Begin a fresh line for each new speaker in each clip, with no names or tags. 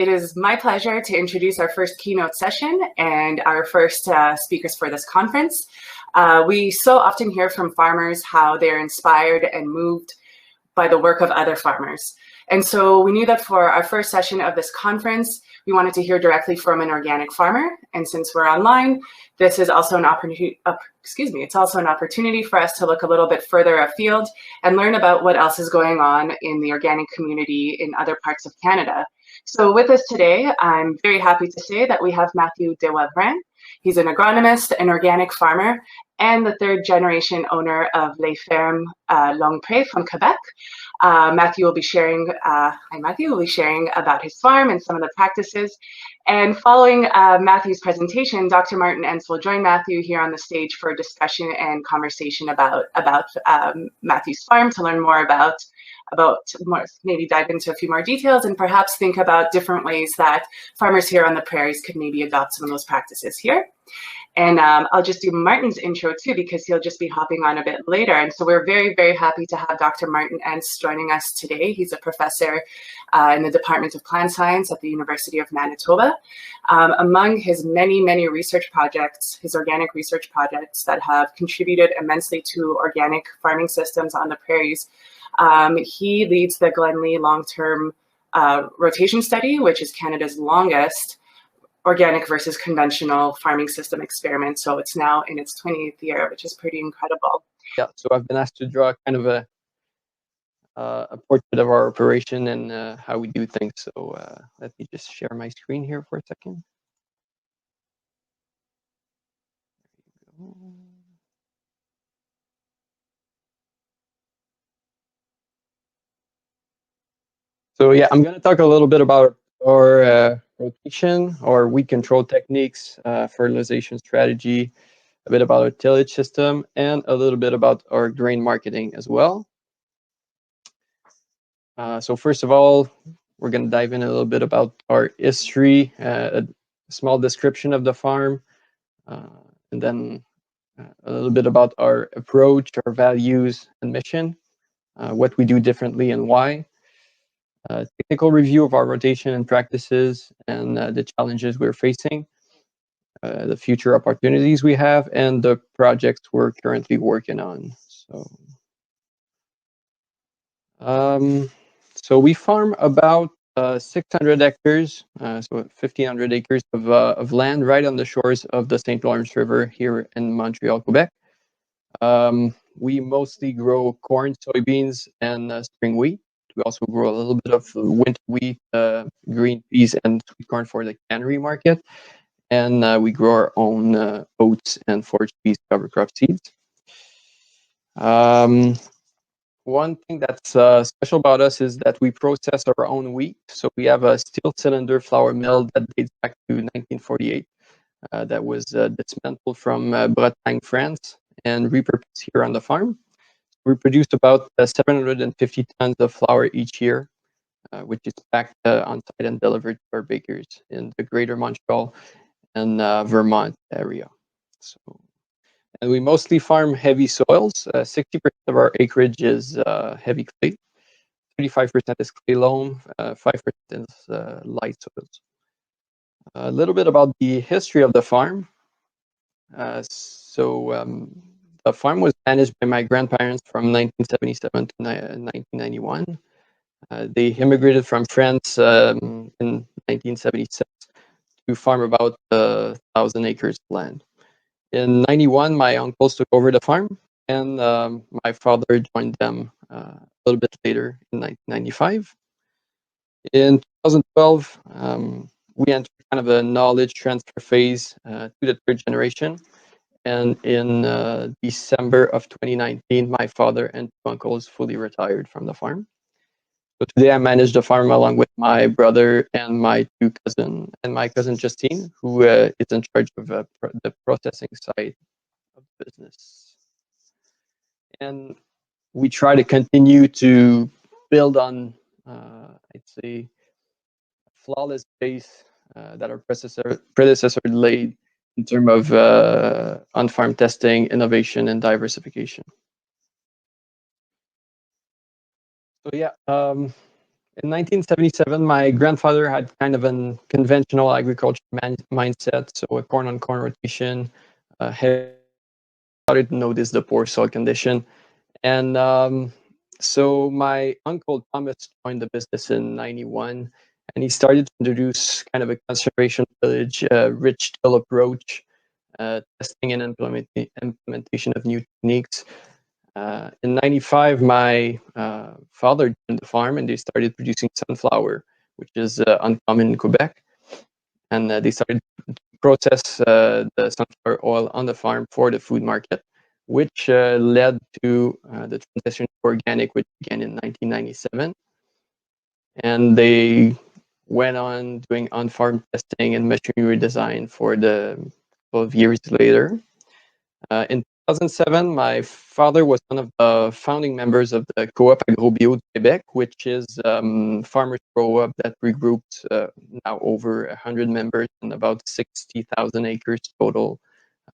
It is my pleasure to introduce our first keynote session and our first speakers for this conference. We so often hear from farmers how they're inspired and moved by the work of other farmers. And so we knew that for our first session of this conference, we wanted to hear directly from an organic farmer. And since we're online, this is also an opportunity, it's also an opportunity for us to look a little bit further afield and learn about what else is going on in the organic community in other parts of Canada. So with us today, I'm very happy to say that we have Matthew Deswavrin. He's an agronomist, an organic farmer, and the third generation owner of Les Fermes Longue Pré from Quebec. Matthew will be sharing, about his farm and some of the practices. And following Matthew's presentation, Dr. Martin Entz will join Matthew here on the stage for a discussion and conversation about Matthew's farm to learn more about more, maybe dive into a few more details and perhaps think about different ways that farmers here on the prairies could maybe adopt some of those practices here. And I'll just do Martin's intro too, because he'll just be hopping on a bit later. And so we're very, very happy to have Dr. Martin Entz joining us today. He's a professor in the Department of Plant Science at the University of Manitoba. Among his many, many research projects, his organic research projects that have contributed immensely to organic farming systems on the prairies, he leads the Glenlee long-term rotation study, which is Canada's longest organic versus conventional farming system experiment. So it's now in its 20th year, which is pretty incredible.
Yeah, so I've been asked to draw kind of a portrait of our operation and how we do things. So let me just share my screen here for a second. There you go. So yeah, I'm going to talk a little bit about our rotation, our weed control techniques, fertilization strategy, a bit about our tillage system, and a little bit about our grain marketing as well. So first of all, we're going to dive in a little bit about our history, a small description of the farm, and then a little bit about our approach, our values and mission, what we do differently and why. Technical review of our rotation and practices and the challenges we're facing, the future opportunities we have, and the projects we're currently working on. So we farm about 600 hectares, so 1,500 acres of land right on the shores of the St. Lawrence River here in Montreal, Quebec. We mostly grow corn, soybeans, and spring wheat. We also grow a little bit of winter wheat, green peas, and sweet corn for the cannery market. And we grow our own oats and forage peas cover crop seeds. One thing that's special about us is that we process our own wheat. So we have a steel cylinder flour mill that dates back to 1948 that was dismantled from Bretagne, France, and repurposed here on the farm. We produce about 750 tons of flour each year, which is packed on site and delivered to our bakers in the greater Montreal and Vermont area. And we mostly farm heavy soils. 60% of our acreage is heavy clay, 35% is clay loam, 5% is light soils. A little bit about the history of the farm. The farm was managed by my grandparents from 1977 to 1991. They immigrated from France in 1976 to farm about 1,000 acres of land. In 91, my uncles took over the farm, and my father joined them a little bit later in 1995. In 2012, we entered kind of a knowledge transfer phase to the third generation. And in December of 2019, my father and two uncles fully retired from the farm. So today I manage the farm along with my brother and my two cousins, and my cousin Justine, who is in charge of the processing side of the business. And we try to continue to build on, I'd say, a flawless base that our predecessor laid in terms of on-farm testing, innovation, and diversification. So yeah, In 1977, my grandfather had kind of a conventional agriculture mindset, so a corn-on-corn rotation. He started to notice the poor soil condition, and so my uncle Thomas joined the business in '91, and he started to introduce kind of a conservation village, rich till approach, testing and implementation of new techniques. In '95, my father joined the farm, and they started producing sunflower, which is uncommon in Quebec. And they started to process the sunflower oil on the farm for the food market, which led to the transition to organic, which began in 1997. And they went on doing on-farm testing and machinery design for the 12 years later. In 2007, my father was one of the founding members of the Co-op Agrobio du Québec, which is farmers co-op that regrouped now over 100 members and about 60,000 acres total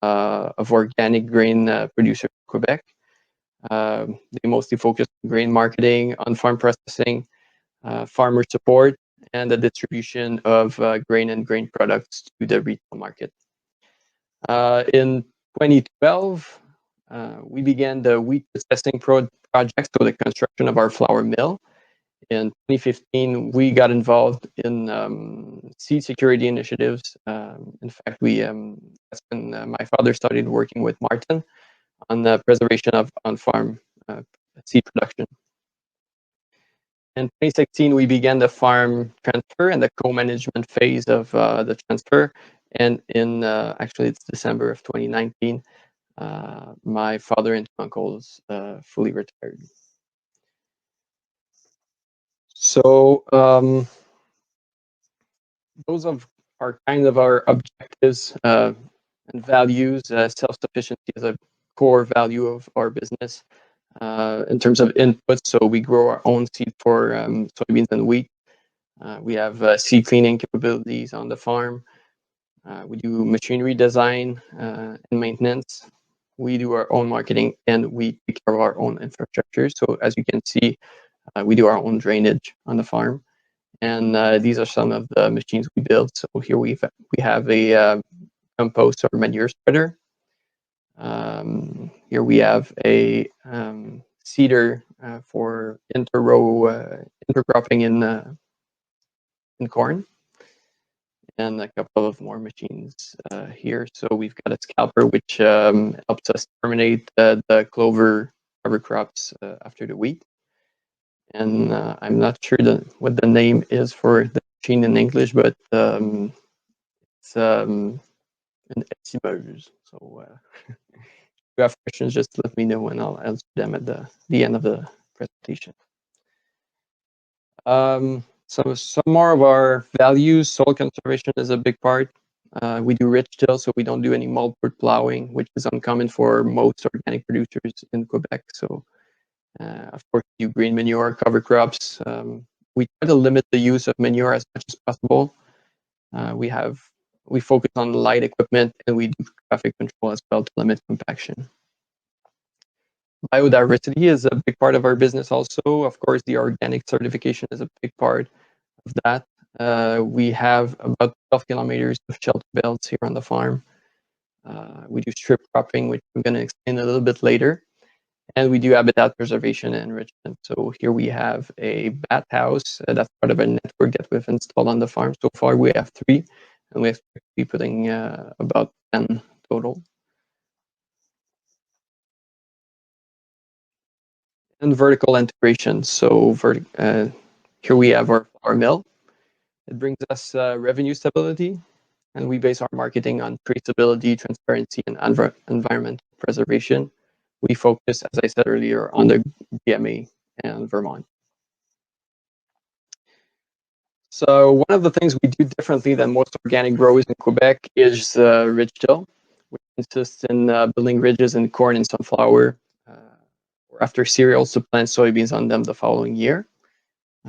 of organic grain producers in Quebec. They mostly focus on grain marketing, on-farm processing, farmer support, and the distribution of grain and grain products to the retail market. In 2012, we began the wheat testing project, so the construction of our flour mill. In 2015, we got involved in seed security initiatives. In fact, that's when my father started working with Martin on the preservation of on-farm seed production. In 2016, we began the farm transfer and the co-management phase of the transfer. And in actually, it's December of 2019, my father and two uncles fully retired. So those are kind of our objectives and values. Self-sufficiency is a core value of our business. In terms of input, so we grow our own seed for soybeans and wheat. We have seed cleaning capabilities on the farm. We do machinery design and maintenance. We do our own marketing, and we take care of our own infrastructure. So as you can see, we do our own drainage on the farm. And these are some of the machines we build. So here we have a compost or manure spreader. Here we have a seeder for intercropping in corn, and a couple of more machines here. So we've got a Scalper, which helps us terminate the clover cover crops after the wheat. And I'm not sure what the name is for the machine in English, but it's an Entz. So if you have questions, just let me know and I'll answer them at the end of the presentation. So some more of our values. Soil conservation is a big part. We do rich till, so we don't do any multiple plowing, which is uncommon for most organic producers in Quebec. So of course, we do green manure, cover crops. We try to limit the use of manure as much as possible. We focus on light equipment, and we do traffic control as well to limit compaction. Biodiversity is a big part of our business also. Of course, the organic certification is a big part of that. We have about 12 kilometers of shelter belts here on the farm. We do strip cropping, which I'm going to explain a little bit later. And we do habitat preservation and enrichment. So here we have a bat house. That's part of a network that we've installed on the farm. So far, we have 3, and we expect to be putting about 10 total. And vertical integration. So here we have our flour mill. It brings us revenue stability, and we base our marketing on traceability, transparency, and environmental preservation. We focus, as I said earlier, on the GMA and Vermont. So one of the things we do differently than most organic growers in Quebec is ridge till, which consists in building ridges in corn and sunflower, or after cereals to plant soybeans on them the following year.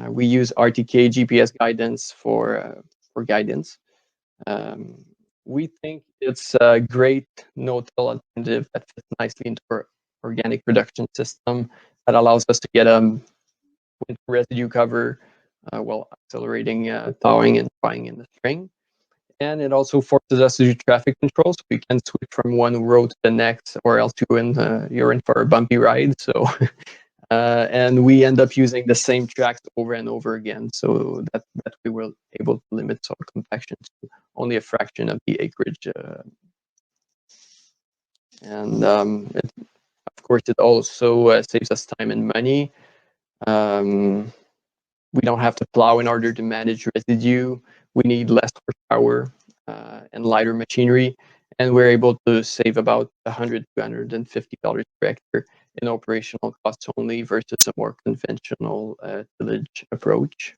We use RTK GPS guidance for guidance. We think it's a great no-till alternative that fits nicely into our organic production system that allows us to get winter residue cover while accelerating thawing and drying in the spring. And it also forces us to do traffic control, so we can switch from one road to the next, or else you're in for a bumpy ride. So, and we end up using the same tracks over and over again, so that we were able to limit soil compaction to only a fraction of the acreage. And of course, it also saves us time and money. We don't have to plow in order to manage residue. We need less horsepower and lighter machinery, and we're able to save about $100 to $150 per hectare in operational costs only versus a more conventional tillage approach.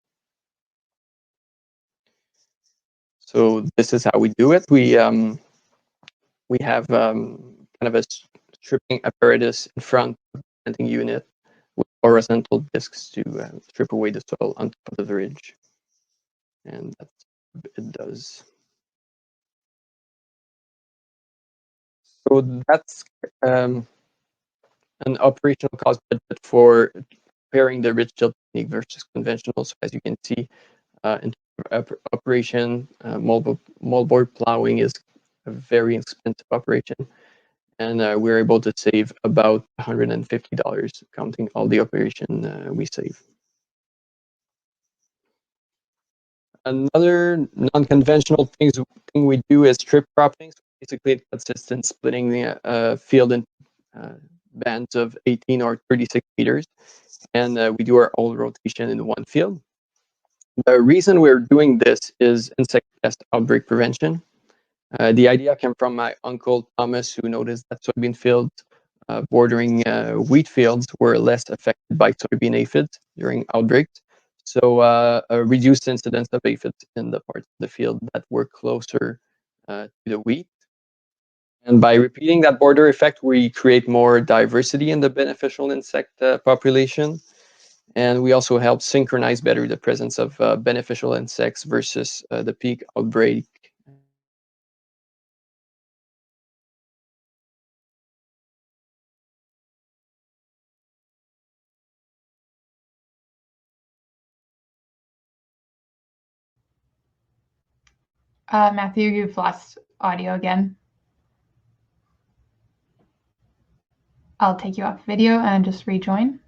So this is how we do it. We have kind of a stripping apparatus in front of the planting unit with horizontal discs to strip away the soil on top of the ridge. And that's what it does. So that's an operational cost budget for pairing the ridge till technique versus conventional. So as you can see, in operation, moldboard plowing is a very expensive operation. And we're able to save about $150, counting all the operation we save. Another non-conventional thing we do is strip cropping. So basically, it consists in splitting the field in bands of 18 or 36 meters, and we do our whole rotation in one field. The reason we're doing this is insect pest outbreak prevention. The idea came from my uncle Thomas, who noticed that soybean fields bordering wheat fields were less affected by soybean aphids during outbreaks. So a reduced incidence of aphids in the parts of the field that were closer to the wheat. And by repeating that border effect, we create more diversity in the beneficial insect population. And we also help synchronize better the presence of beneficial insects versus the peak outbreak.
Matthew, you've lost audio again. I'll take you off video and just rejoin.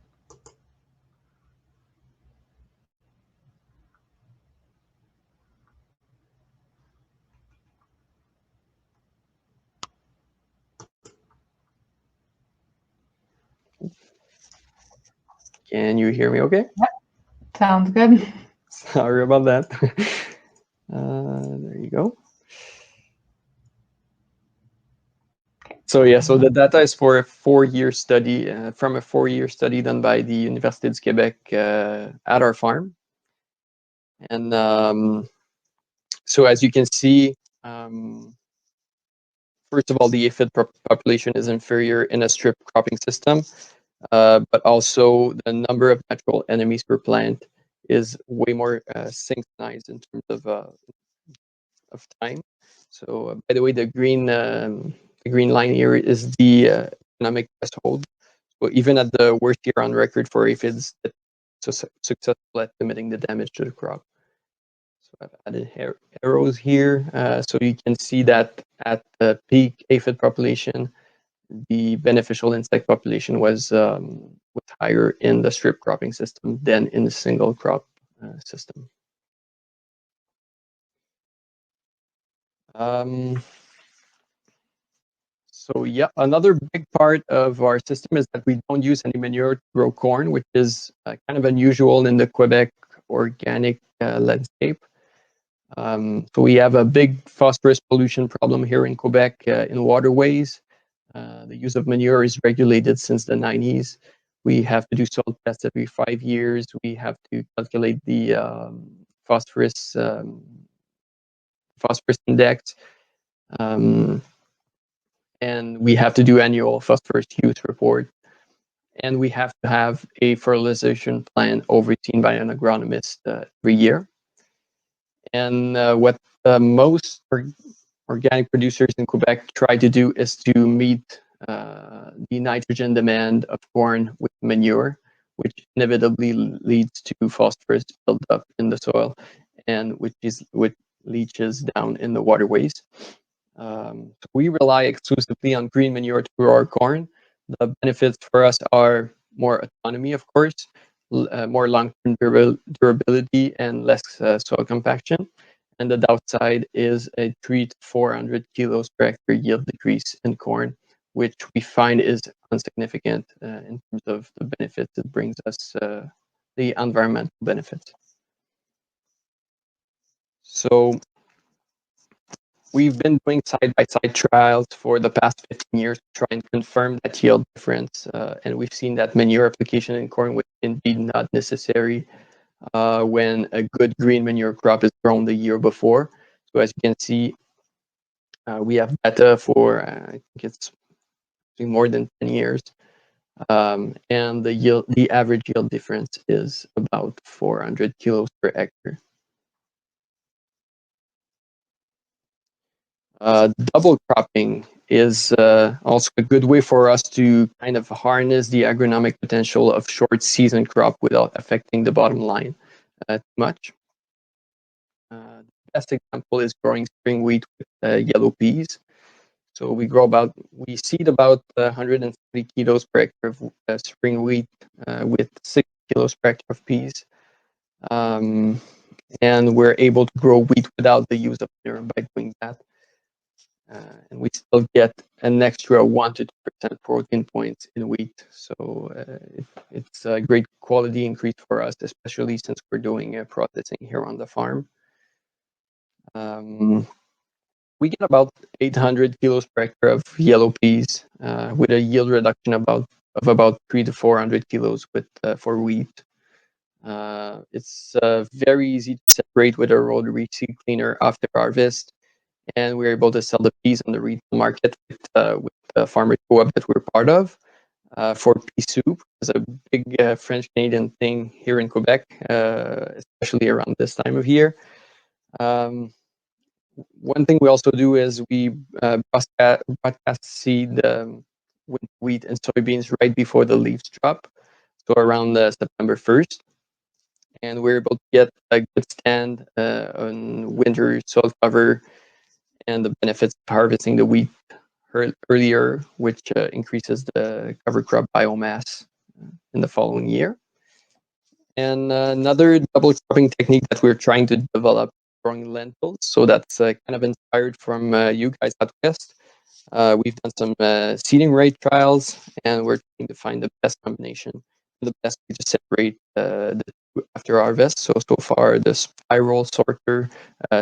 Can you hear me okay?
Yep. Sounds good.
Sorry about that. There you go. So yeah, so the data is for a 4-year study, from a 4-year study done by the Université du Québec at our farm. And so as you can see, first of all, the aphid population is inferior in a strip cropping system, but also the number of natural enemies per plant is way more synchronized in terms of time. So by the way, the green line here is the economic threshold. So even at the worst year on record for aphids, it's successful at limiting the damage to the crop. So I've added arrows here, so you can see that at the peak aphid population, the beneficial insect population was higher in the strip cropping system than in the single crop system. So yeah, another big part of our system is that we don't use any manure to grow corn, which is kind of unusual in the Quebec organic landscape. So we have a big phosphorus pollution problem here in Quebec in waterways. The use of manure is regulated since the 90s. We have to do soil tests every 5 years. We have to calculate the phosphorus index. And we have to do annual phosphorus use report. And we have to have a fertilization plan overseen by an agronomist every year. And what most organic producers in Quebec try to do is to meet the nitrogen demand of corn with manure, which inevitably leads to phosphorus buildup in the soil, and which leaches down in the waterways. So we rely exclusively on green manure to grow our corn. The benefits for us are more autonomy, of course, more long-term durability, and less soil compaction. And the downside is a 300 to 400 kilos per hectare yield decrease in corn, which we find is insignificant in terms of the benefits it brings us, the environmental benefits. So we've been doing side-by-side trials for the past 15 years to try and confirm that yield difference, and we've seen that manure application in corn was indeed not necessary when a good green manure crop is grown the year before. So as you can see, we have data for I think it's more than 10 years, and the average yield difference is about 400 kilos per hectare. Double cropping is also a good way for us to kind of harness the agronomic potential of short season crop without affecting the bottom line too much. The best example is growing spring wheat with yellow peas. So we seed about 170 kilos per hectare of spring wheat with 6 kilos per hectare of peas. And we're able to grow wheat without the use of manure by doing that. And we still get an extra 1 to 2% protein points in wheat. So it's a great quality increase for us, especially since we're doing processing here on the farm. We get about 800 kilos per hectare of yellow peas with a yield reduction of about 300 to 400 kilos for wheat. It's very easy to separate with a rotary seed cleaner after harvest, and we're able to sell the peas on the retail market with the farmer co-op that we're part of for pea soup. It's a big French-Canadian thing here in Quebec, especially around this time of year. One thing we also do is we broadcast seed with wheat and soybeans right before the leaves drop, so around September 1st. And we're able to get a good stand on winter soil cover and the benefits of harvesting the wheat earlier, which increases the cover crop biomass in the following year. And another double cropping technique that we're trying to develop, growing lentils. So that's kind of inspired from you guys out west. We've done some seeding rate trials, and we're trying to find the best combination, the best way to separate the two after harvest. So far, the spiral sorter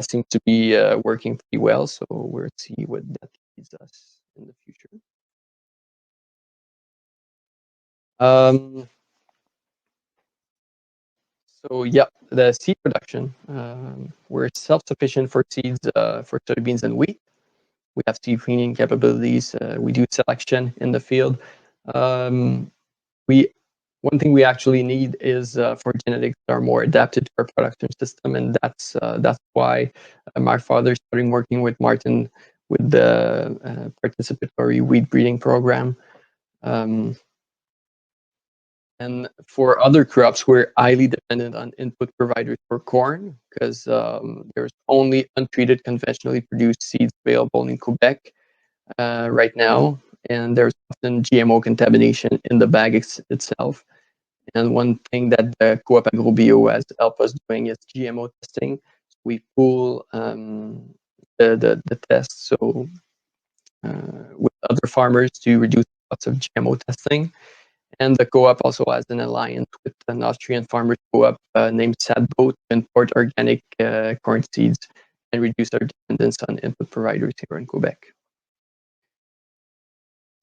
seems to be working pretty well. So we'll see what that leads us in the future. So yeah, the seed production. We're self-sufficient for seeds for soybeans and wheat. We have seed cleaning capabilities. We do selection in the field. One thing we actually need is for genetics that are more adapted to our production system, and that's why my father started working with Martin with the participatory wheat breeding program. And for other crops, we're highly dependent on input providers for corn because there's only untreated, conventionally produced seeds available in Quebec right now, and there's often GMO contamination in the bag itself. And one thing that the Co-op AgroBio has helped us doing is Gmo testing. We pool the tests with other farmers to reduce lots of GMO testing. And the co-op also has an alliance with an Austrian farmers co-op named Sadbo to import organic corn seeds and reduce our dependence on input providers here in Quebec.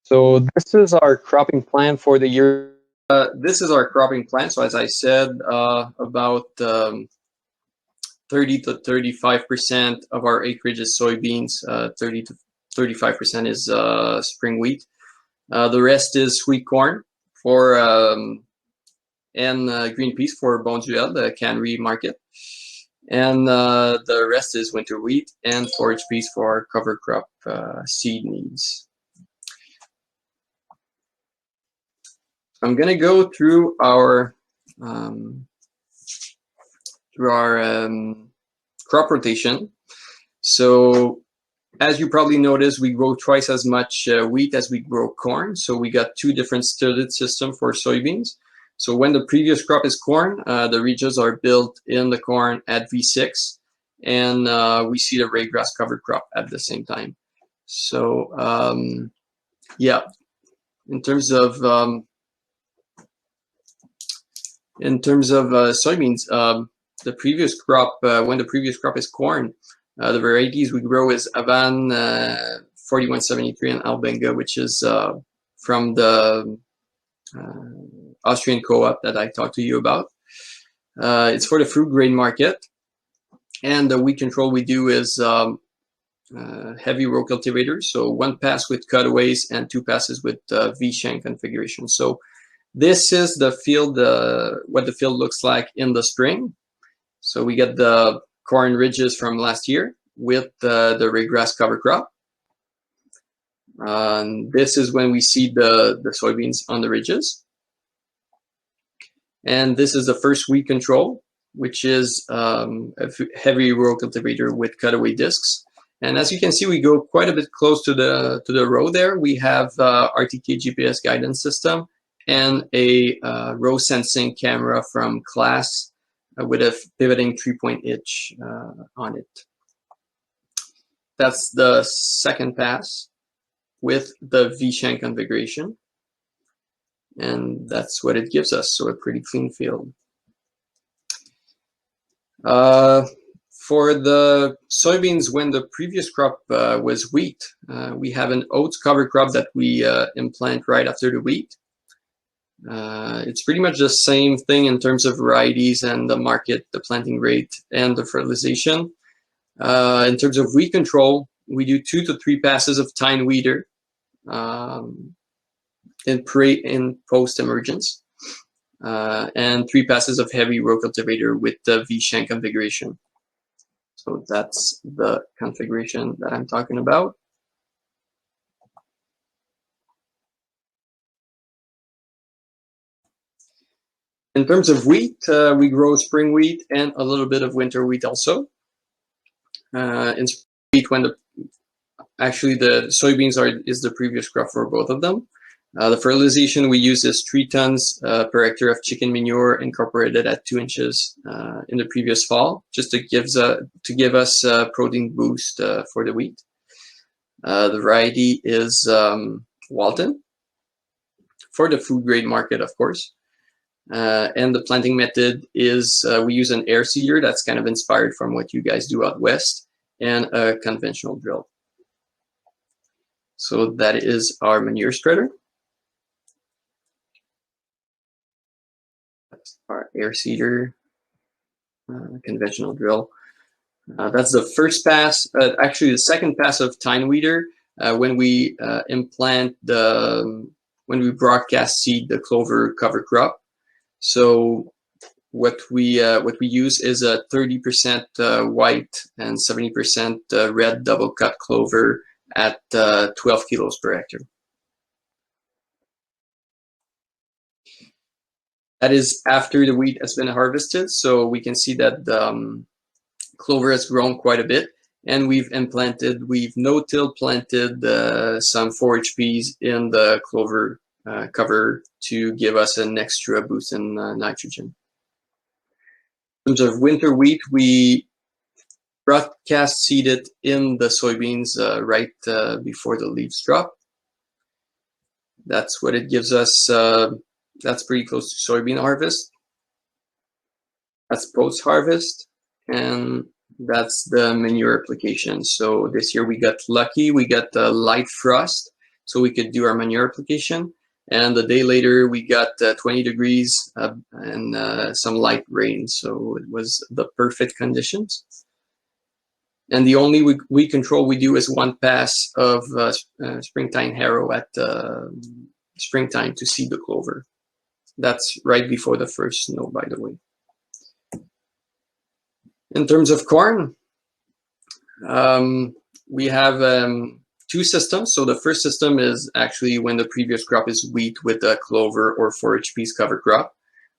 So this is our cropping plan for the year. This is our cropping plan. So as I said, about 30 to 35% of our acreage is soybeans, 30 to 35% is spring wheat. The rest is sweet corn and green peas for Bonduelle, the cannery market. And the rest is winter wheat and forage peas for our cover crop seed needs. I'm going to go through our crop rotation. So as you probably noticed, we grow twice as much wheat as we grow corn. So we got two different tillage systems for soybeans. So when the previous crop is corn, the ridges are built in the corn at V6, and we see the raygrass cover crop at the same time. So yeah, in terms of soybeans, the previous crop, when the previous crop is corn, the varieties we grow is Avan 4173 and Albenga, which is from the Austrian co-op that I talked to you about. It's for the food grain market, and the weed control we do is heavy row cultivators, so 1 pass with cutaways and 2 passes with V-shank configuration. So this is the field, what the field looks like in the spring. So we get the corn ridges from last year with the raygrass cover crop. This is when we see the soybeans on the ridges. And this is the first weed control, which is a heavy row cultivator with cutaway discs. And as you can see, we go quite a bit close to the row there. We have RTK GPS guidance system and a row sensing camera from Class with a pivoting 3-point hitch on it. That's the second pass with the V-shank configuration. And that's what it gives us, so a pretty clean field. For the soybeans, when the previous crop was wheat, we have an oats cover crop that we implant right after the wheat. It's pretty much the same thing in terms of varieties and the market, the planting rate, and the fertilization. In terms of weed control, we do 2 to 3 passes of tine weeder in pre and post emergence, and 3 passes of heavy row cultivator with the V-shank configuration. So that's the configuration that I'm talking about. In terms of wheat, we grow spring wheat and a little bit of winter wheat also. In spring wheat, when actually the soybeans is the previous crop for both of them. The fertilization we use is 3 tons per hectare of chicken manure incorporated at 2 inches in the previous fall, just to give us a protein boost for the wheat. The variety is Walton for the food grade market, of course. And the planting method is we use an air seeder that's kind of inspired from what you guys do out west, and a conventional drill. So that is our manure spreader. That's our air seeder, conventional drill. That's the first pass, actually the second pass of tine weeder when we implant when we broadcast seed the clover cover crop. So what we use is a 30% white and 70% red double cut clover at 12 kilos per hectare. That is after the wheat has been harvested, so we can see that the clover has grown quite a bit, and we've no-till planted some forage peas in the clover cover to give us an extra boost in nitrogen. In terms of winter wheat, we broadcast seeded in the soybeans right before the leaves drop. That's what it gives us. That's pretty close to soybean harvest. That's post-harvest, and that's the manure application. So this year we got lucky. We got the light frost, so we could do our manure application. And the day later we got 20 degrees and some light rain. So it was the perfect conditions. And the only weed control we do is 1 pass of springtime harrow at springtime to seed the clover. That's right before the first snow, by the way. In terms of corn, we have two systems. So the first system is actually when the previous crop is wheat with a clover or forage peas cover crop.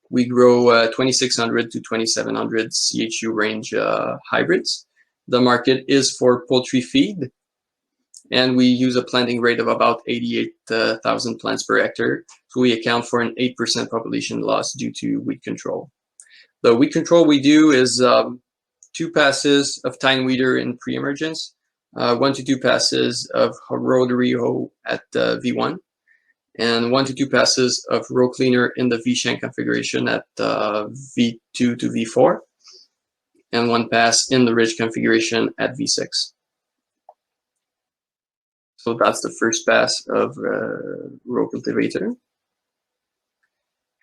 We grow 2600 to 2700 CHU range hybrids. The market is for poultry feed, and we use a planting rate of about 88,000 plants per hectare. So we account for an 8% population loss due to weed control. The weed control we do is 2 passes of tine weeder in pre-emergence, 1 to 2 passes of rotary hoe at V1, and 1 to 2 passes of row cleaner in the V-shank configuration at V2 to V4, and 1 pass in the ridge configuration at V6. So that's the first pass of row cultivator,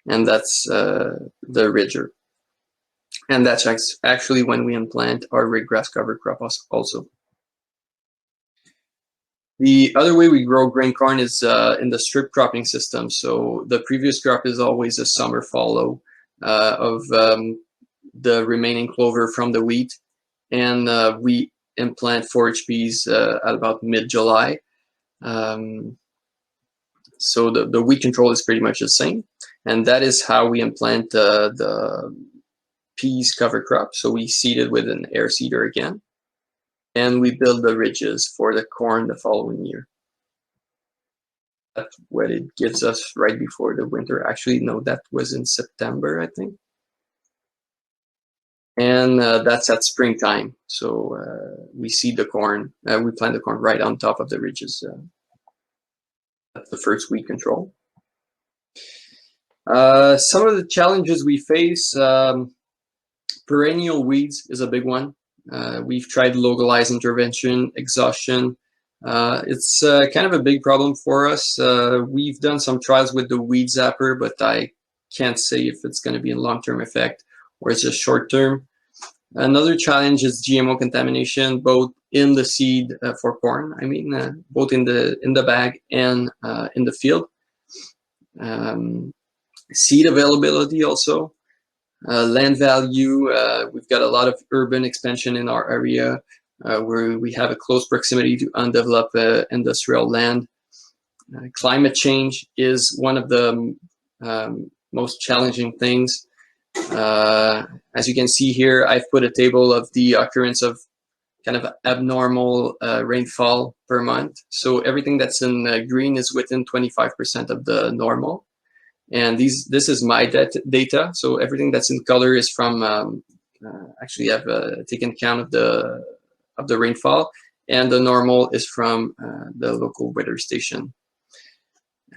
and that's the ridger. And that's actually when we implant our ryegrass cover crop also. The other way we grow grain corn is in the strip cropping system. So the previous crop is always a summer follow of the remaining clover from the wheat, and we implant forage peas at about mid-July. So the weed control is pretty much the same, and that is how we implant the peas cover crop. So we seed it with an air seeder again, and we build the ridges for the corn the following year. That's what it gives us right before the winter. Actually, no, that was in September, I think. And that's at springtime. So we seed the corn, we plant the corn right on top of the ridges. That's the first weed control. Some of the challenges we face, perennial weeds is a big one. We've tried localized intervention, exhaustion. It's kind of a big problem for us. We've done some trials with the weed zapper, but I can't say if it's going to be a long-term effect or it's just short-term. Another challenge is GMO contamination, both in the seed for corn. I mean, both in the bag and in the field. Seed availability also. Land value. We've got a lot of urban expansion in our area where we have a close proximity to undeveloped industrial land. Climate change is one of the most challenging things. As you can see here, I've put a table of the occurrence of kind of abnormal rainfall per month. So everything that's in green is within 25% of the normal. And this is my data. So everything that's in color is from, actually I've taken count of the rainfall, and the normal is from the local weather station.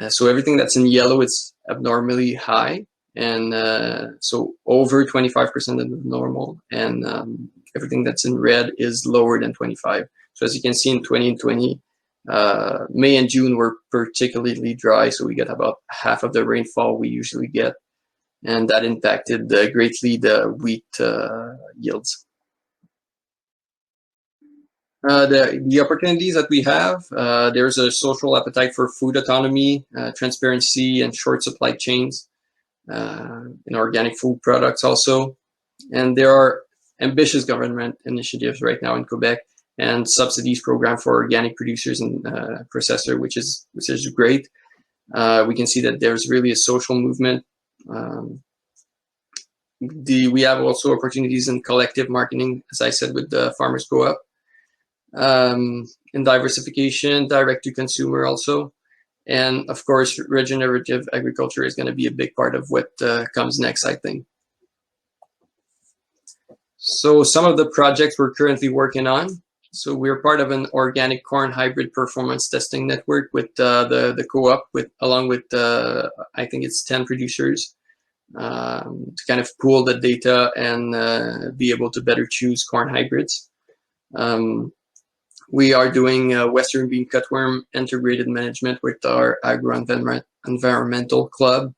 So everything that's in yellow is abnormally high. And so over 25% of the normal, and everything that's in red is lower than 25. So as you can see in 2020, May and June were particularly dry, so we get about half of the rainfall we usually get, and that impacted greatly the wheat yields. The opportunities that we have, there's a social appetite for food autonomy, transparency, and short supply chains. In organic food products also, and there are ambitious government initiatives right now in Quebec and subsidies program for organic producers and processors, which is great. We can see that there's really a social movement. We have also opportunities in collective marketing, as I said, with the Farmers Co-op, in diversification, direct to consumer also. And of course, regenerative agriculture is going to be a big part of what comes next, I think. So some of the projects we're currently working on. So we're part of an organic corn hybrid performance testing network with the co-op, along with I think it's 10 producers, to kind of pool the data and be able to better choose corn hybrids. We are doing Western bean cutworm integrated management with our agro-environmental club.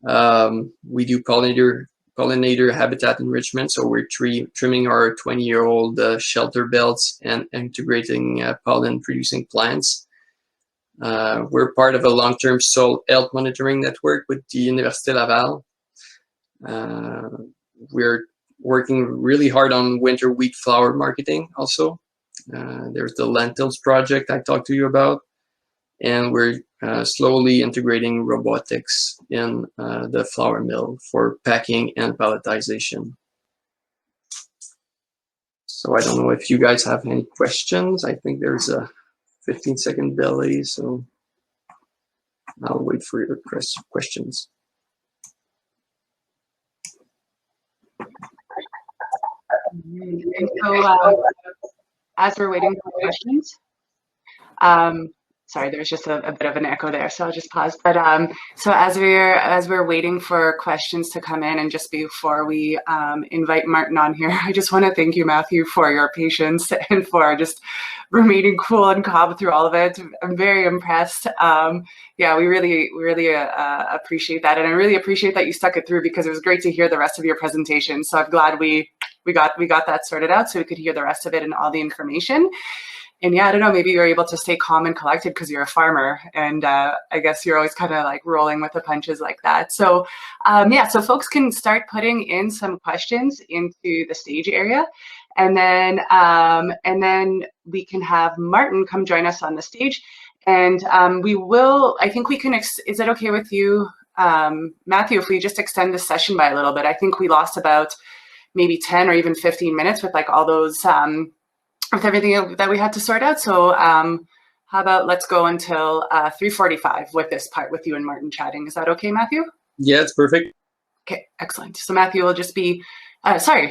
We do pollinator habitat enrichment, so we're trimming our 20-year-old shelter belts and integrating pollen-producing plants. We're part of a long-term soil health monitoring network with the Université Laval. We're working really hard on winter wheat flour marketing also. There's the lentils project I talked to you about, and we're slowly integrating robotics in the flour mill for packing and palletization. So I don't know if you guys have any questions. I think there's a 15-second delay, so I'll wait for your questions.
And so as we're waiting for questions, sorry, there's just a bit of an echo there, so I'll just pause. But so as we're waiting for questions to come in, and just before we invite Martin on here, I just want to thank you, Matthew, for your patience and for just remaining cool and calm through all of it. I'm very impressed. Yeah, we really appreciate that, and I really appreciate that you stuck it through, because it was great to hear the rest of your presentation. So I'm glad we got that sorted out so we could hear the rest of it and all the information. And yeah, I don't know, maybe you're able to stay calm and collected because you're a farmer, and I guess you're always kind of like rolling with the punches like that. So yeah, so folks can start putting in some questions into the stage area, and then we can have Martin come join us on the stage, and we will, I think we can, is it okay with you, Matthew, if we just extend this session by a little bit? I think we lost about maybe 10 or even 15 minutes with like all those, with everything that we had to sort out. So how about let's go until 3:45 with this part with you and Martin chatting. Is that okay, Matthew?
Yeah, it's perfect.
Okay, excellent. So Matthew will just be,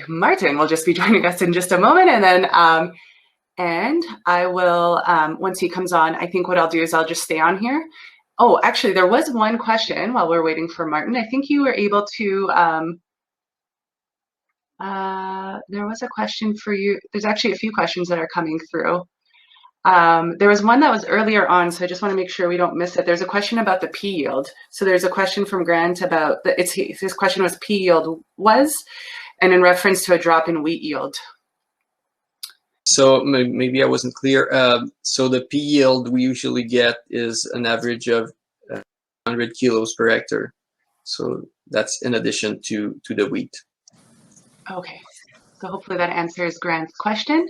Martin will just be joining us in just a moment. And then, and I will, once he comes on, I think what I'll do is I'll just stay on here. Oh, actually, there was one question while we're waiting for Martin. I think you were able to, there was a question for you. There's actually a few questions that are coming through. There was one that was earlier on, so I just want to make sure we don't miss it. There's a question about the P yield. So there's a question from Grant about, his question was P yield was, and in reference to a drop in wheat yield.
So maybe I wasn't clear. So the P yield we usually get is an average of 100 kilos per hectare. So that's in addition to the wheat.
Okay, so hopefully that answers Grant's question.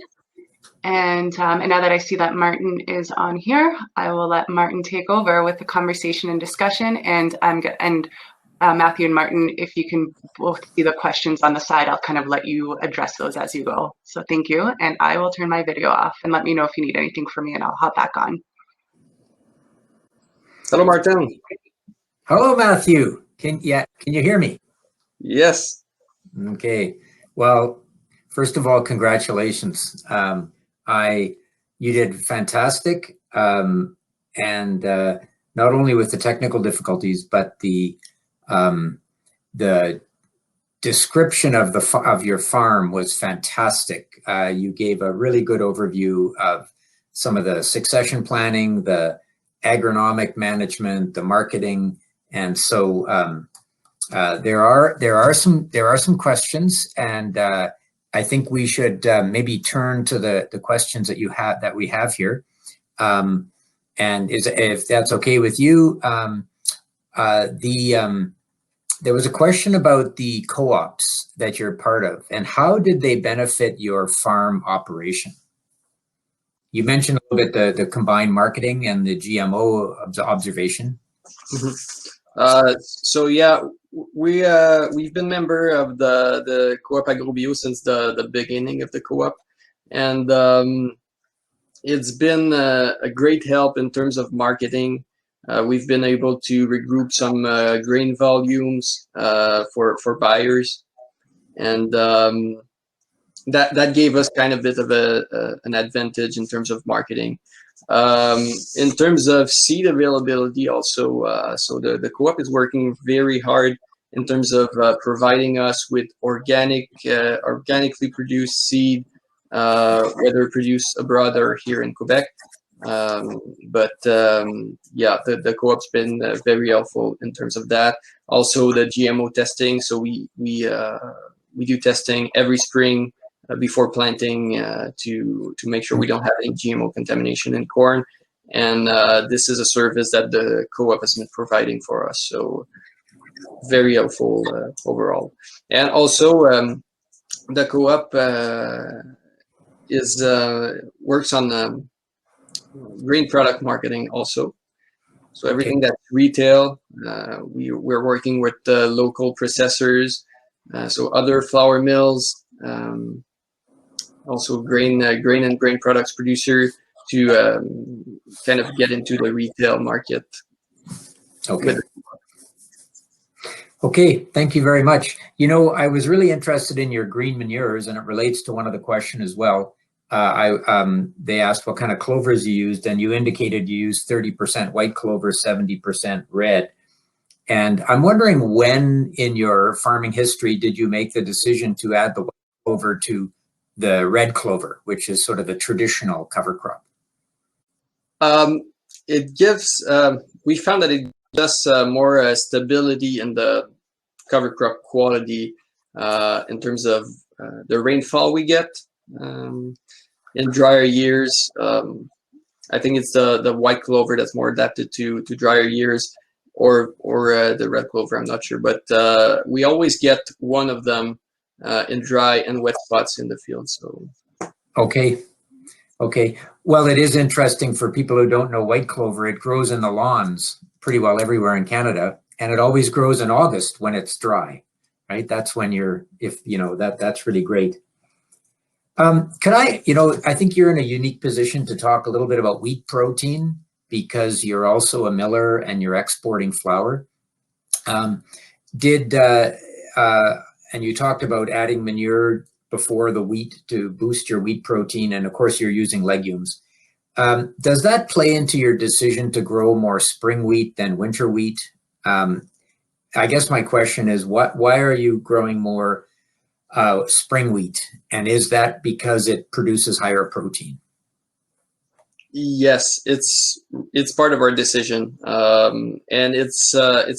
And now that I see that Martin is on here, I will let Martin take over with the conversation and discussion. And Matthew and Martin, if you can both see the questions on the side, I'll kind of let you address those as you go. So thank you, and I will turn my video off, and let me know if you need anything from me, and I'll hop back on.
Hello, Martin.
Hello, Matthew. Can you hear me?
Yes.
Okay. Well, first of all, congratulations. You did fantastic, and not only with the technical difficulties, but the description of your farm was fantastic. You gave a really good overview of some of the succession planning, the agronomic management, the marketing, and so there are some questions, and I think we should maybe turn to the questions that we have here, and if that's okay with you. There was a question about the co-ops that you're part of, and how did they benefit your farm operation? You mentioned a little bit the combined marketing and the GMO observation.
Mm-hmm. So yeah, we've been member of the Co-op AgroBio since the beginning of the co-op, and it's been a great help in terms of marketing. We've been able to regroup some grain volumes for buyers, and that gave us kind of a bit of an advantage in terms of marketing. In terms of seed availability also, so the co-op is working very hard in terms of providing us with organically produced seed, whether produced abroad or here in Quebec. Yeah, the co-op's been very helpful in terms of that. Also the GMO testing, so we do testing every spring before planting to make sure we don't have any GMO contamination in corn, and this is a service that the co-op has been providing for us, so very helpful overall. And also the co-op works on grain product marketing also. So everything that's retail, we're working with local processors, so other flour mills, also grain and grain products producer to kind of get into the retail market.
Okay. Okay, thank you very much. You know, I was really interested in your green manures, and it relates to one of the questions as well. They asked what kind of clovers you used, and you indicated you used 30% white clover, 70% red. And I'm wondering, when in your farming history did you make the decision to add the white clover to the red clover, which is sort of the traditional cover crop?
It gives, we found that it gives more stability in the cover crop quality in terms of the rainfall we get. In drier years, I think it's the white clover that's more adapted to drier years, or the red clover, I'm not sure. But we always get one of them in dry and wet spots in the field. So
okay. Okay. Well, it is interesting for people who don't know white clover. It grows in the lawns pretty well everywhere in Canada, and it always grows in August when it's dry, right? That's when that's really great. I think you're in a unique position to talk a little bit about wheat protein, because you're also a miller and you're exporting flour. And you talked about adding manure before the wheat to boost your wheat protein, and of course you're using legumes. Does that play into your decision to grow more spring wheat than winter wheat? I guess my question is, why are you growing more spring wheat, and is that because it produces higher protein?
Yes, it's part of our decision, and it's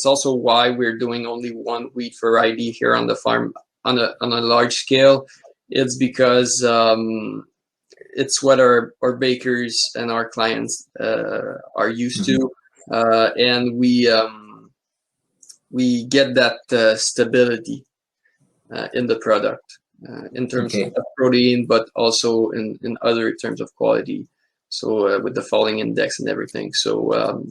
also why we're doing only one wheat variety here on the farm on a large scale. It's because it's what our bakers and our clients are used to, and we get that stability in the product in terms of protein, but also in other terms of quality. So with the falling index and everything. So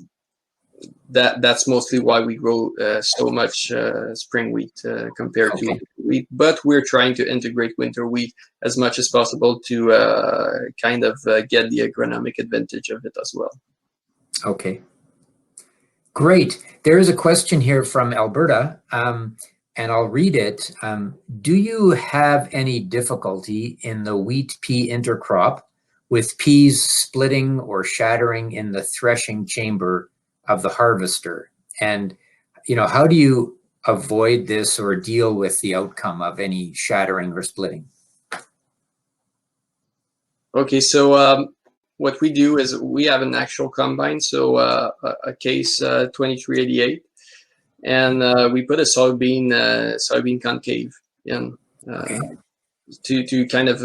that's mostly why we grow so much spring wheat compared to winter wheat. But we're trying to integrate winter wheat as much as possible to kind of get the agronomic advantage of it as well.
Okay. Great. There is a question here from Alberta, and I'll read it. Do you have any difficulty in the wheat-pea intercrop with peas splitting or shattering in the threshing chamber of the harvester? And, how do you avoid this or deal with the outcome of any shattering or splitting?
Okay, so what we do is we have an actual combine, so a case 2388, and we put a soybean concave in to kind of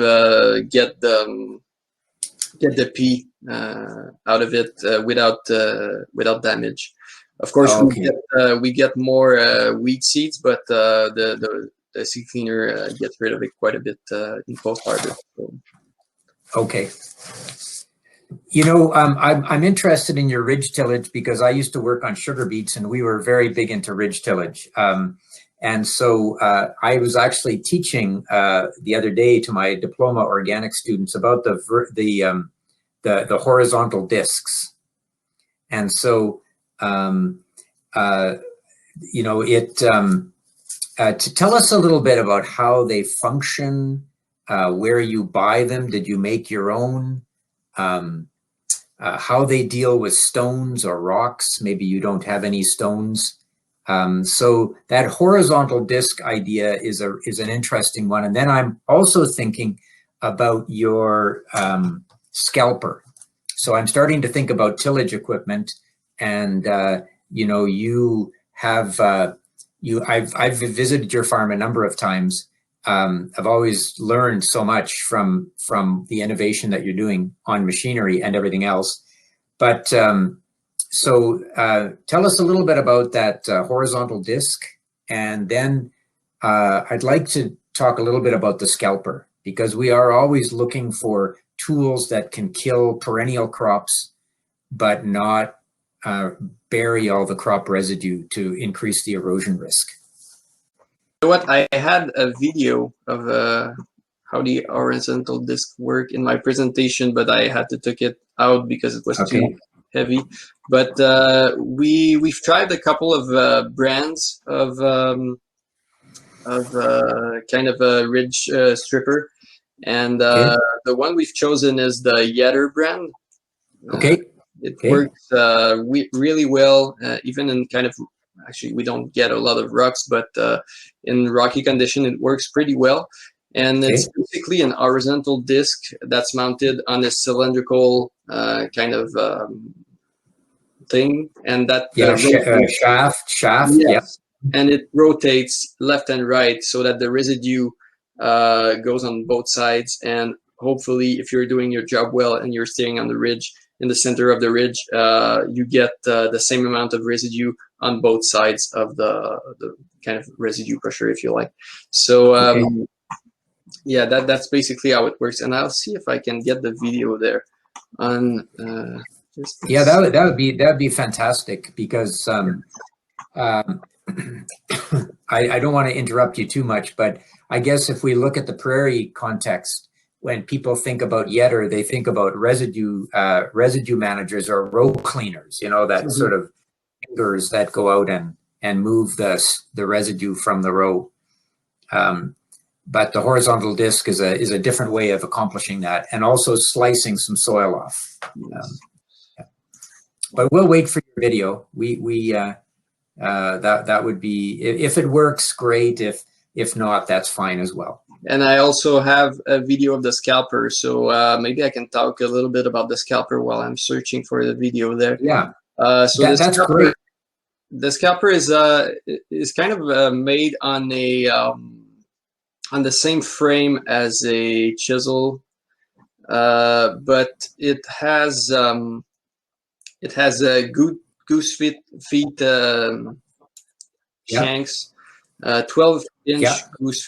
get the pea out of it without damage. Of course, we get more wheat seeds, but the seed cleaner gets rid of it quite a bit in post harvest. So.
Okay. I'm interested in your ridge tillage because I used to work on sugar beets, and we were very big into ridge tillage. And so I was actually teaching the other day to my diploma organic students about the horizontal discs. And so, to tell us a little bit about how they function, where you buy them, did you make your own? How they deal with stones or rocks, maybe you don't have any stones. So that horizontal disc idea is an interesting one. And then I'm also thinking about your scalper. So I'm starting to think about tillage equipment, and you have I've visited your farm a number of times. I've always learned so much from the innovation that you're doing on machinery and everything else. But so tell us a little bit about that horizontal disc, and then I'd like to talk a little bit about the scalper, because we are always looking for tools that can kill perennial crops, but not bury all the crop residue to increase the erosion risk.
You know what? I had a video of how the horizontal disc work in my presentation, but I had to take it out because it was too heavy. But we've tried a couple of brands of kind of a ridge stripper, and the one we've chosen is the Yetter brand. It works really well, even in kind of, actually we don't get a lot of rocks, but in rocky condition it works pretty well. And it's basically an horizontal disc that's mounted on a cylindrical kind of thing, and that
shaft.
Yes.
Yeah.
And it rotates left and right so that the residue goes on both sides. And hopefully, if you're doing your job well and you're staying on the ridge, in the center of the ridge, you get the same amount of residue on both sides of the kind of residue pressure, if you like. So yeah, that's basically how it works. And I'll see if I can get the video there on.
Yeah, that would be fantastic, because I don't want to interrupt you too much, but I guess if we look at the prairie context, when people think about Yetter, they think about residue managers or row cleaners, you know, that sort of fingers that go out and move the residue from the row. But the horizontal disc is a different way of accomplishing that, and also slicing some soil off. But we'll wait for your video. That would be, if it works, great. If not, that's fine as well.
And I also have a video of the Scalper, so maybe I can talk a little bit about the Scalper while I'm searching for the video there.
Yeah.
So
that's
Scalper,
great.
The Scalper is kind of made on the same frame as a chisel, but it has a goose feet shanks, 12-inch goose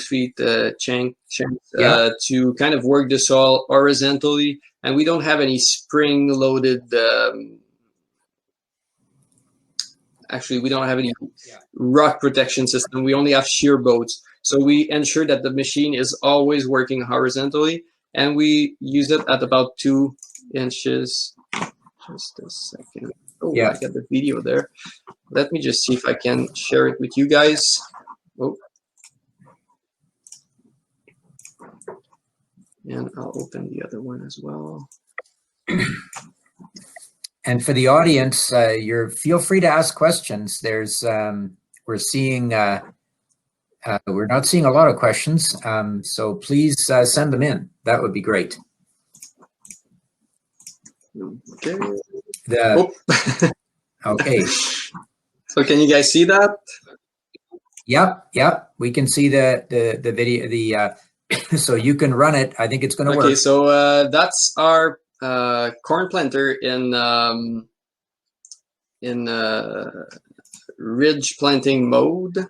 feet shanks to kind of work the soil horizontally, and we don't have any spring-loaded. Actually, we don't have any rock protection system. We only have shear boats, so we ensure that the machine is always working horizontally, and we use it at about 2 inches. Just a second. Oh, I got the video there. Let me just see if I can share it with you guys. Oh. And I'll open the other one as well.
And for the audience, feel free to ask questions. There's we're not seeing a lot of questions, so please send them in. That would be great.
Okay.
Okay.
So can you guys see that?
Yep. We can see the video. So you can run it. I think it's going to work.
Okay, so that's our corn planter in ridge planting mode.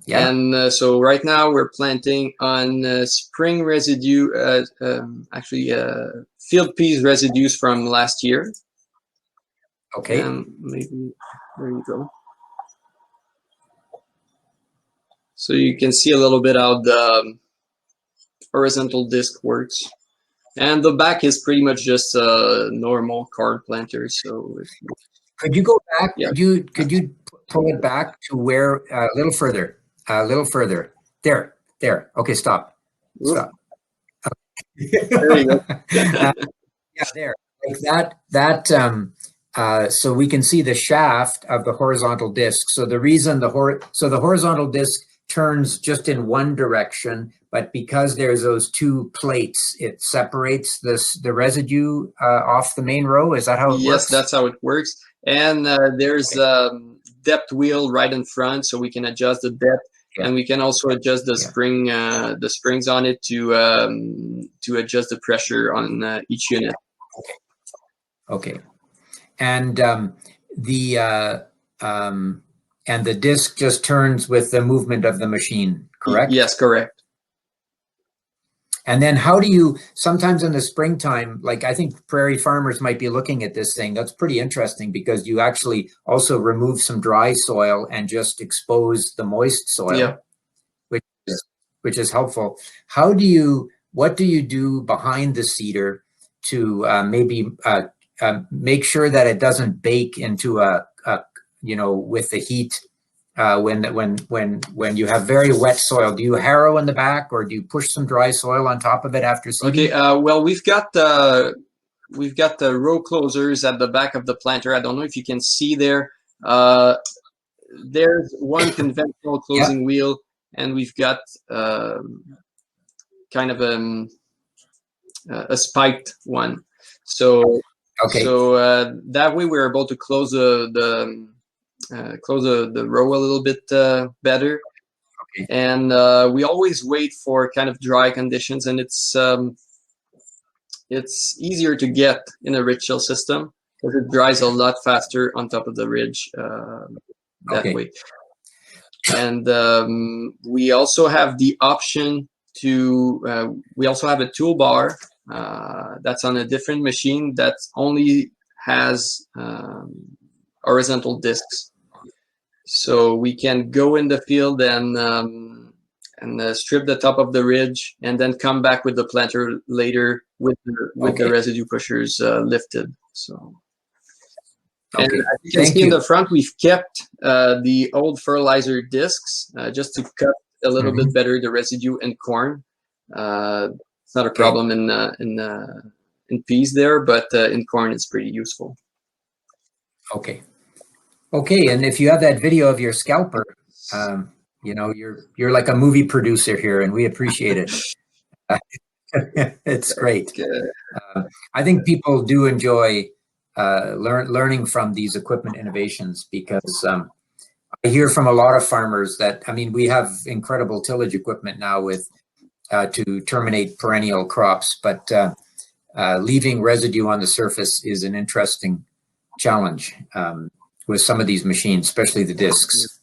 Yeah.
And so right now we're planting on spring residue, actually field peas residues from last year.
Okay.
Maybe there you go. So you can see a little bit how the horizontal disc works, and the back is pretty much just a normal corn planter. So
could you go back?
Yeah.
Could you pull it back to where a little further? There. Okay, stop. Stop.
There you go.
Yeah, there. Like that. So we can see the shaft of the horizontal disc. So the reason the horizontal disc turns just in one direction, but because there's those two plates, it separates the residue off the main row. Is that how it works?
Yes, that's how it works. And there's depth wheel right in front, so we can adjust the depth, and we can also adjust the springs on it to adjust the pressure on each unit.
Okay. And the disc just turns with the movement of the machine, correct?
Yes, correct.
And then how do you, sometimes in the springtime, like I think prairie farmers might be looking at this thing, that's pretty interesting because you actually also remove some dry soil and just expose the moist soil,
Yeah.
which is helpful. What do you do behind the seeder to maybe make sure that it doesn't bake into with the heat? When you have very wet soil, do you harrow in the back or do you push some dry soil on top of it after seeding?
Okay. Well, we've got the row closers at the back of the planter. I don't know if you can see there. There's one conventional closing wheel, and we've got kind of a spiked one. So that way we're able to close the row a little bit better. Okay. And we always wait for kind of dry conditions, and it's easier to get in a ridge hill system because it dries a lot faster on top of the ridge that way. And we also have the option to we also have a toolbar that's on a different machine that only has horizontal discs. So we can go in the field and strip the top of the ridge, and then come back with the planter later with the residue pushers lifted. So, and as you can see in the front, we've kept the old fertilizer discs just to cut a little bit better the residue in corn. It's not a problem in peas there, but in corn it's pretty useful.
Okay, and if you have that video of your scalper, you're like a movie producer here, and we appreciate it. It's great. I think people do enjoy learning from these equipment innovations because I hear from a lot of farmers that, I mean, we have incredible tillage equipment now with to terminate perennial crops, but leaving residue on the surface is an interesting challenge. With some of these machines, especially the discs.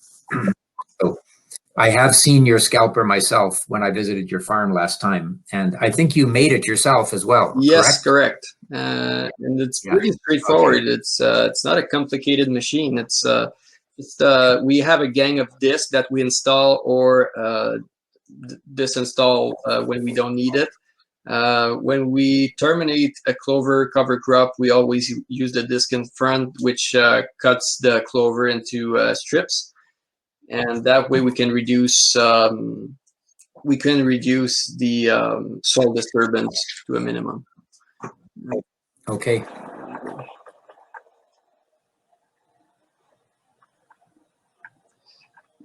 So I have seen your scalper myself when I visited your farm last time, and I think you made it yourself as well.
Yes, correct. And it's pretty straightforward. Okay. It's not a complicated machine. It's we have a gang of discs that we install or disinstall when we don't need it. When we terminate a clover cover crop, we always use the disc in front, which cuts the clover into strips, and that way we can reduce the soil disturbance to a minimum.
Okay.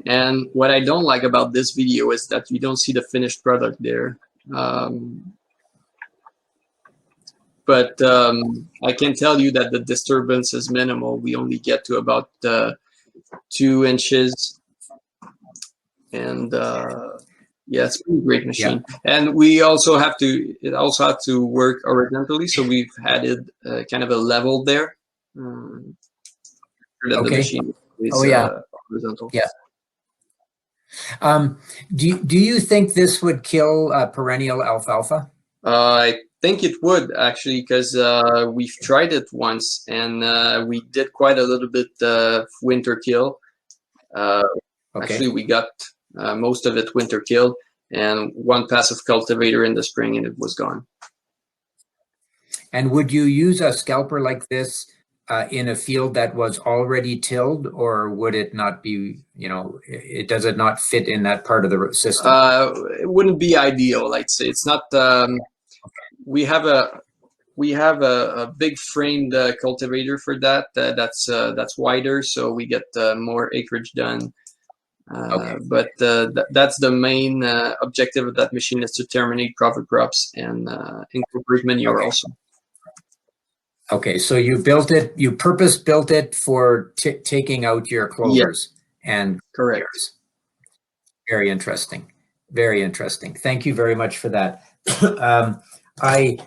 And what I don't like about this video is that you don't see the finished product there. But I can tell you that the disturbance is minimal. We only get to about 2 inches. And yeah, it's a pretty great machine. Yeah. And we also have to, it also has to work horizontally. So we've added kind of a level there.
Okay.
The machine is, horizontal.
Yeah. Do you think this would kill perennial alfalfa?
I think it would actually, because we've tried it once and we did quite a little bit of winter kill. Actually, we got most of it winter killed and one pass of cultivator in the spring and it was gone.
And would you use a scalper like this in a field that was already tilled, or would it not be, does it not fit in that part of the system?
It wouldn't be ideal, I'd say. It's not, we have a big framed cultivator for that. That's wider, so we get more acreage done. But that's the main objective of that machine, is to terminate cover crops and incorporate manure also.
Okay, so you built it, you purpose built it for taking out your clovers and
correct.
Very interesting. Very interesting. Thank you very much for that. I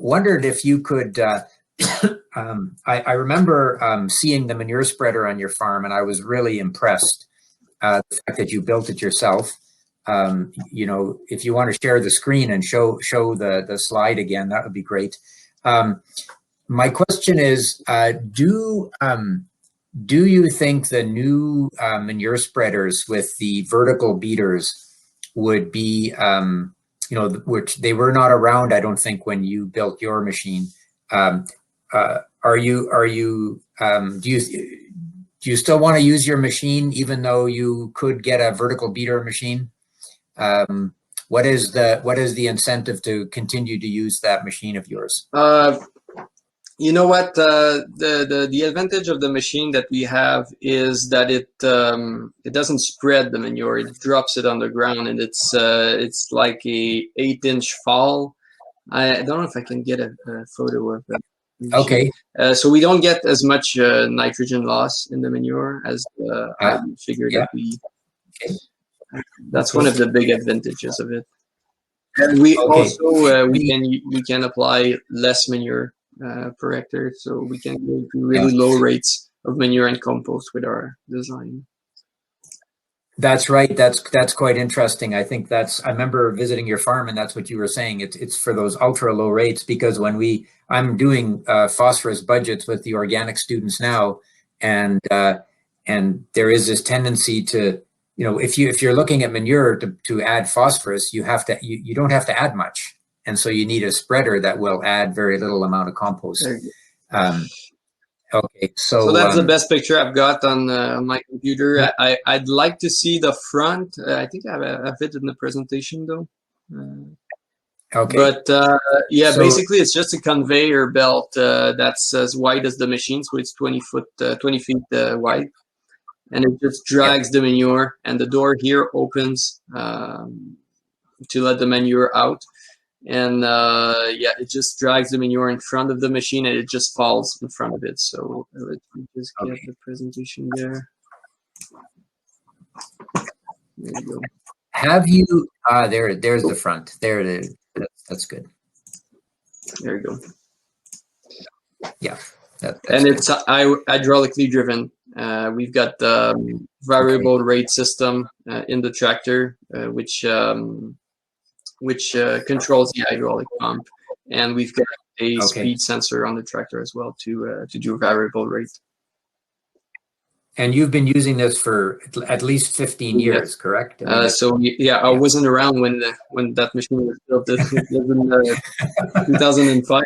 wondered if you could, I remember seeing the manure spreader on your farm, and I was really impressed. The fact that you built it yourself. you know, if you want to share the screen and show the slide again, that would be great. My question is, do you think the new manure spreaders with the vertical beaters would be, you know, which they were not around, I don't think, when you built your machine. Do you still want to use your machine even though you could get a vertical beater machine? What is the incentive to continue to use that machine of yours?
You know what? The advantage of the machine that we have is that it doesn't spread the manure. It drops it on the ground, and it's like a 8-inch fall. I don't know if I can get a photo of that.
Okay.
So we don't get as much nitrogen loss in the manure as I figured that we.
Okay.
That's one of the big advantages of it. And we also we can apply less manure per hectare, so we can go to really low rates of manure and compost with our design.
That's right. That's quite interesting. I think I remember visiting your farm, and that's what you were saying. It's for those ultra low rates, because when I'm doing phosphorus budgets with the organic students now, and there is this tendency to, you know, if you're looking at manure to add phosphorus, you don't have to add much. And so you need a spreader that will add very little amount of compost. Okay, so
that's the best picture I've got on my computer. I'd like to see the front. I think I have it in the presentation though.
Okay.
But yeah, so basically it's just a conveyor belt that's as wide as the machine, so it's 20 feet wide, and it just drags the manure, and the door here opens to let the manure out. And yeah, it just drags the manure in front of the machine, and it just falls in front of it. So let's just get the presentation there. There you go.
Have you? There's the front. There it is. That's good.
There you go.
Yeah. That's
and
good.
it's hydraulically driven. We've got the variable rate system in the tractor, which controls the hydraulic pump, and we've got a speed sensor on the tractor as well to do variable rate.
And you've been using this for at least 15 years, correct? I mean,
so yeah, I wasn't around when that machine was built. It was in 2005.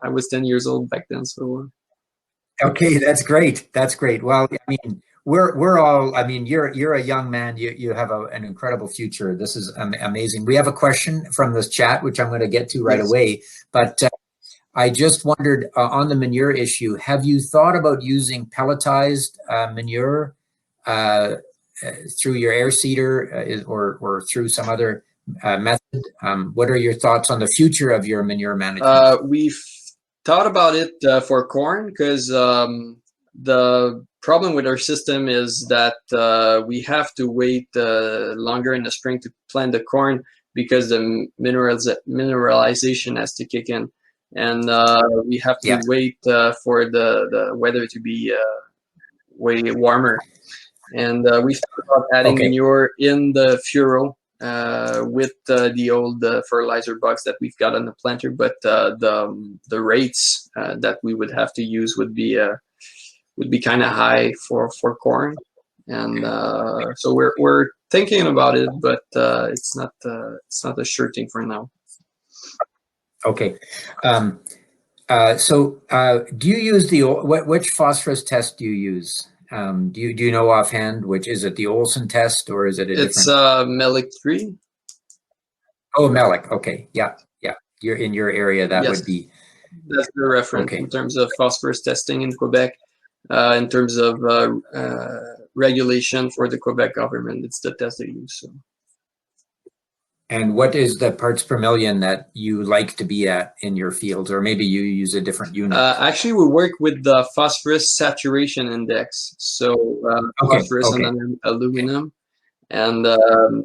I was 10 years old back then. So.
Okay, that's great. That's great. Well, I mean, we're all. I mean, you're a young man. You have an incredible future. This is amazing. We have a question from this chat, which I'm going to get to right away. But I just wondered on the manure issue. Have you thought about using pelletized manure through your air seeder or through some other method? What are your thoughts on the future of your manure management?
We've thought about it for corn, because the problem with our system is that we have to wait longer in the spring to plant the corn, because the mineralization has to kick in, and we have to wait for the weather to be way warmer. And we've thought about adding manure in the furrow with the old fertilizer box that we've got on the planter, but the rates that we would have to use would be kind of high for corn, and so we're thinking about it, but it's not a sure thing for now.
Okay, so do you use which phosphorus test do you use? Do you know offhand which? Is it the Olsen test, or is it a different?
It's Melic 3.
Oh, Melic. Okay, yeah. You're in your area. That would be.
That's the reference in terms of phosphorus testing in Quebec. In terms of regulation for the Quebec government, it's the test they use. So.
And what is the parts per million that you like to be at in your fields, or maybe you use a different unit?
Actually, we work with the phosphorus saturation index, so phosphorus and aluminum, and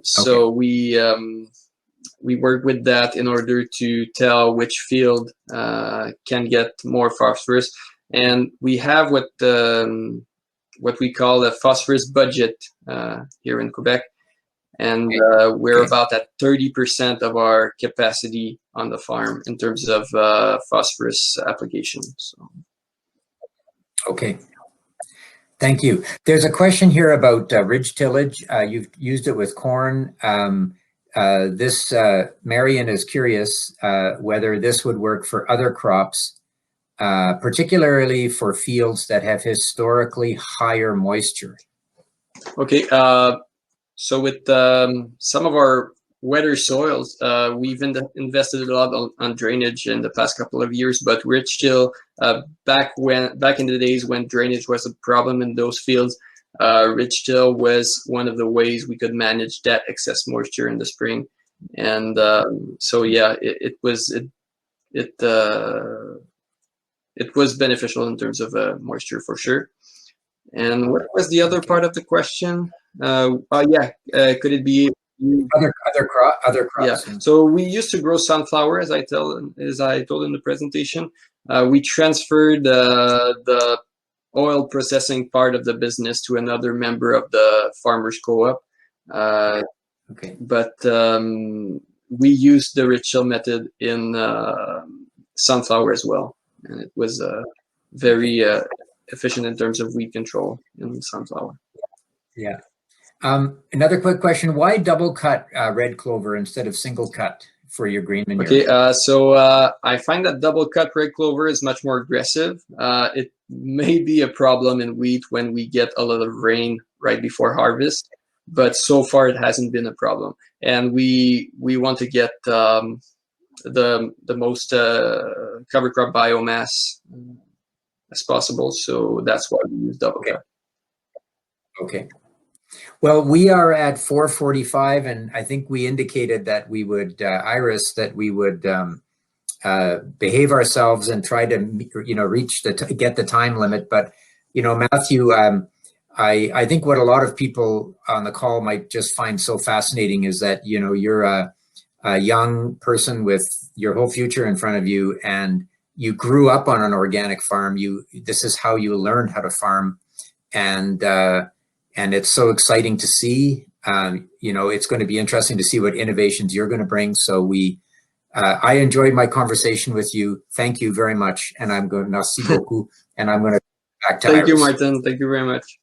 so we work with that in order to tell which field can get more phosphorus, and we have what we call a phosphorus budget here in Quebec. And we're about at 30% of our capacity on the farm in terms of phosphorus application. So.
Okay. Thank you. There's a question here about ridge tillage. You've used it with corn. Marion is curious whether this would work for other crops, particularly for fields that have historically higher moisture.
Okay. So with some of our wetter soils, we've invested a lot on drainage in the past couple of years, but ridge till back in the days when drainage was a problem in those fields, ridge till was one of the ways we could manage that excess moisture in the spring. And so yeah, it was beneficial in terms of moisture for sure. And what was the other part of the question? Could it be
other crops?
Yeah. So we used to grow sunflower, as I told in the presentation. We transferred the oil processing part of the business to another member of the farmers co-op.
Okay.
But we used the ridge till method in sunflower as well, and it was very efficient in terms of weed control in sunflower.
Yeah. Another quick question: why double cut red clover instead of single cut for your green manure?
Okay, so I find that double cut red clover is much more aggressive. It may be a problem in wheat when we get a lot of rain right before harvest, but so far it hasn't been a problem. And we want to get the most cover crop biomass as possible, so that's why we use double cut.
Okay. Well, we are at 4:45, and I think we indicated that we would, Iris, that we would behave ourselves and try to, reach get the time limit. But, Matthew, I think what a lot of people on the call might just find so fascinating is that, you're a young person with your whole future in front of you, and you grew up on an organic farm. This is how you learned how to farm, and it's so exciting to see. It's going to be interesting to see what innovations you're going to bring. So I enjoyed my conversation with you. Thank you very much. And I'm going to merci beaucoup. And I'm going to back to
Thank you,
Iris.
Martin. Thank you very much.